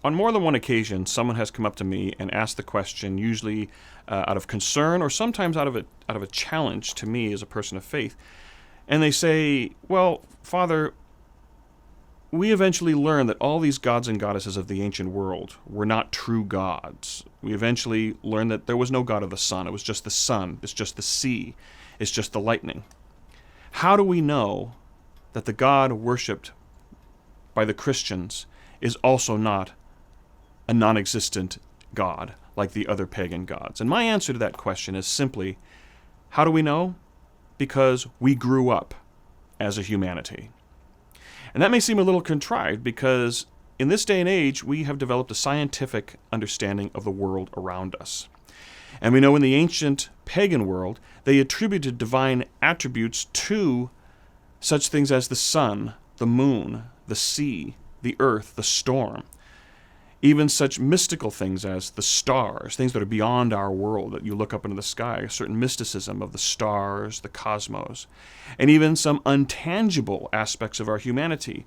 On more than one occasion, someone has come up to me and asked the question, usually out of concern or sometimes out of a challenge to me as a person of faith. And they say, well, Father, we eventually learned that all these gods and goddesses of the ancient world were not true gods. We eventually learned that there was no god of the sun. It was just the sun. It's just the sea. It's just the lightning. How do we know that the God worshipped by the Christians is also not a non-existent God like the other pagan gods? And my answer to that question is simply, how do we know? Because we grew up as a humanity. And that may seem a little contrived because in this day and age, we have developed a scientific understanding of the world around us. And we know in the ancient pagan world, they attributed divine attributes to such things as the sun, the moon, the sea, the earth, the storm. Even such mystical things as the stars, things that are beyond our world, that you look up into the sky, a certain mysticism of the stars, the cosmos, and even some untangible aspects of our humanity,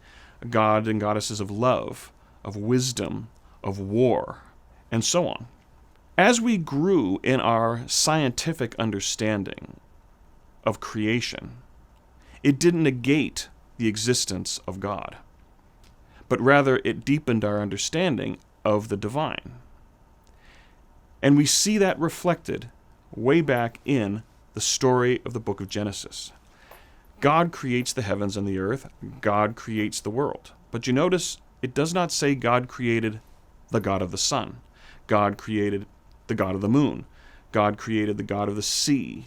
god and goddesses of love, of wisdom, of war, and so on. As we grew in our scientific understanding of creation, it didn't negate the existence of God, but rather it deepened our understanding of the divine. And we see that reflected way back in the story of the book of Genesis. God creates the heavens and the earth. God creates the world. But you notice it does not say God created the god of the sun. God created the god of the moon. God created the god of the sea.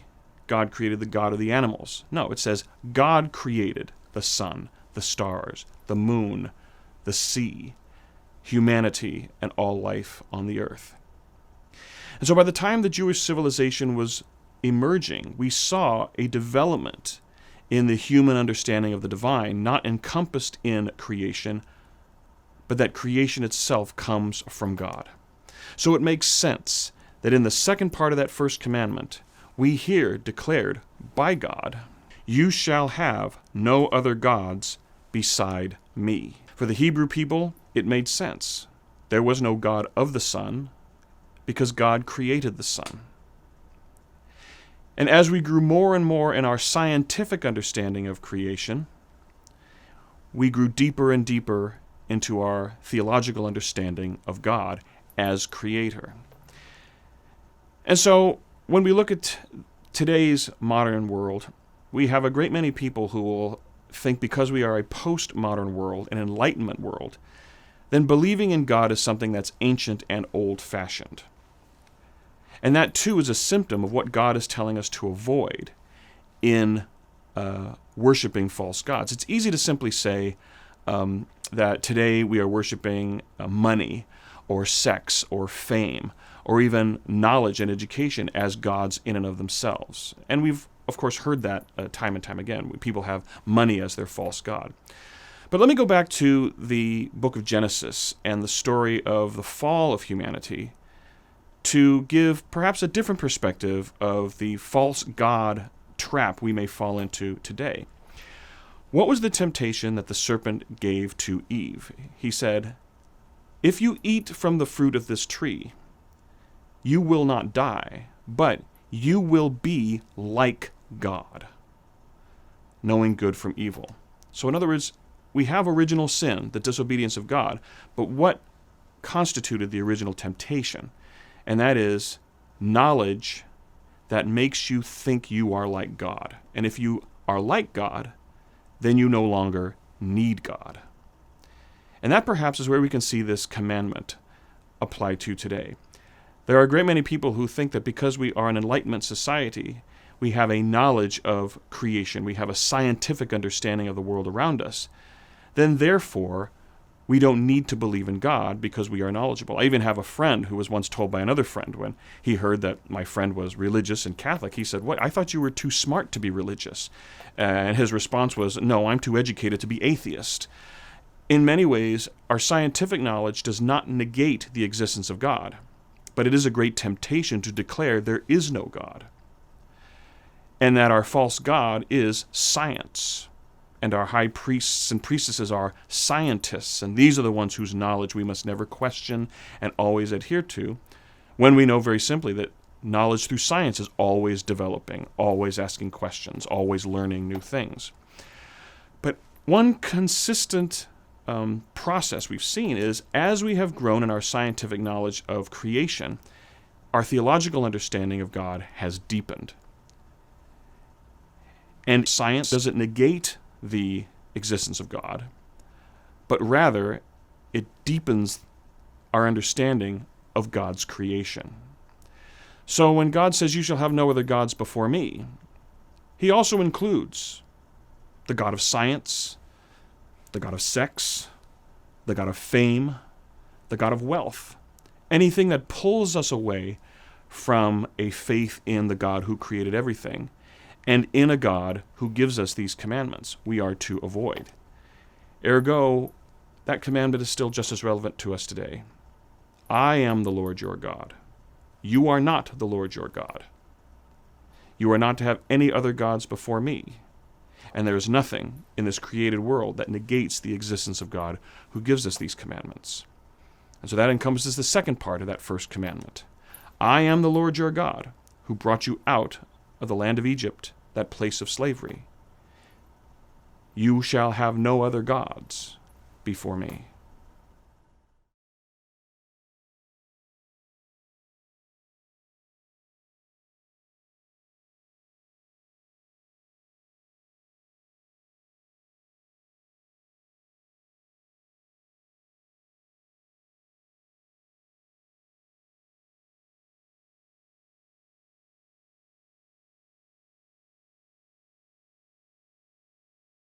God created the god of the animals. No, it says God created the sun, the stars, the moon, the sea, humanity, and all life on the earth. And so by the time the Jewish civilization was emerging, we saw a development in the human understanding of the divine, not encompassed in creation, but that creation itself comes from God. So it makes sense that in the second part of that first commandment, we hear declared by God, "You shall have no other gods beside me." For the Hebrew people, it made sense. There was no God of the sun because God created the sun. And as we grew more and more in our scientific understanding of creation, we grew deeper and deeper into our theological understanding of God as creator. And so when we look at today's modern world, we have a great many people who will think because we are a postmodern world, an Enlightenment world, then believing in God is something that's ancient and old-fashioned. And that, too, is a symptom of what God is telling us to avoid in worshiping false gods. It's easy to simply say that today we are worshiping money or sex or fame or even knowledge and education as gods in and of themselves. And we've, of course, heard that time and time again. People have money as their false god. But let me go back to the book of Genesis and the story of the fall of humanity to give perhaps a different perspective of the false god trap we may fall into today. What was the temptation that the serpent gave to Eve? He said, "If you eat from the fruit of this tree, you will not die, but you will be like God, knowing good from evil." So in other words, we have original sin, the disobedience of God, but what constituted the original temptation? And that is knowledge that makes you think you are like God. And if you are like God, then you no longer need God. And that perhaps is where we can see this commandment applied to today. There are a great many people who think that because we are an Enlightenment society, we have a knowledge of creation, we have a scientific understanding of the world around us, then therefore We don't need to believe in God because we are knowledgeable. I even have a friend who was once told by another friend when he heard that my friend was religious and Catholic. He said, "What? I thought you were too smart to be religious." And his response was, "No, I'm too educated to be atheist." In many ways, our scientific knowledge does not negate the existence of God, but it is a great temptation to declare there is no God, and that our false god is science, and our high priests and priestesses are scientists, and these are the ones whose knowledge we must never question and always adhere to, when we know very simply that knowledge through science is always developing, always asking questions, always learning new things. But one consistent process we've seen is, as we have grown in our scientific knowledge of creation, our theological understanding of God has deepened. And science doesn't negate the existence of God, but rather it deepens our understanding of God's creation. So when God says, "You shall have no other gods before me," he also includes the God of science, the God of sex, the God of fame, the God of wealth, anything that pulls us away from a faith in the God who created everything and in a God who gives us these commandments we are to avoid. Ergo, that commandment is still just as relevant to us today. I am the Lord your God. You are not the Lord your God. You are not to have any other gods before me. And there is nothing in this created world that negates the existence of God who gives us these commandments. And so that encompasses the second part of that first commandment. I am the Lord your God, who brought you out of the land of Egypt, that place of slavery. You shall have no other gods before me.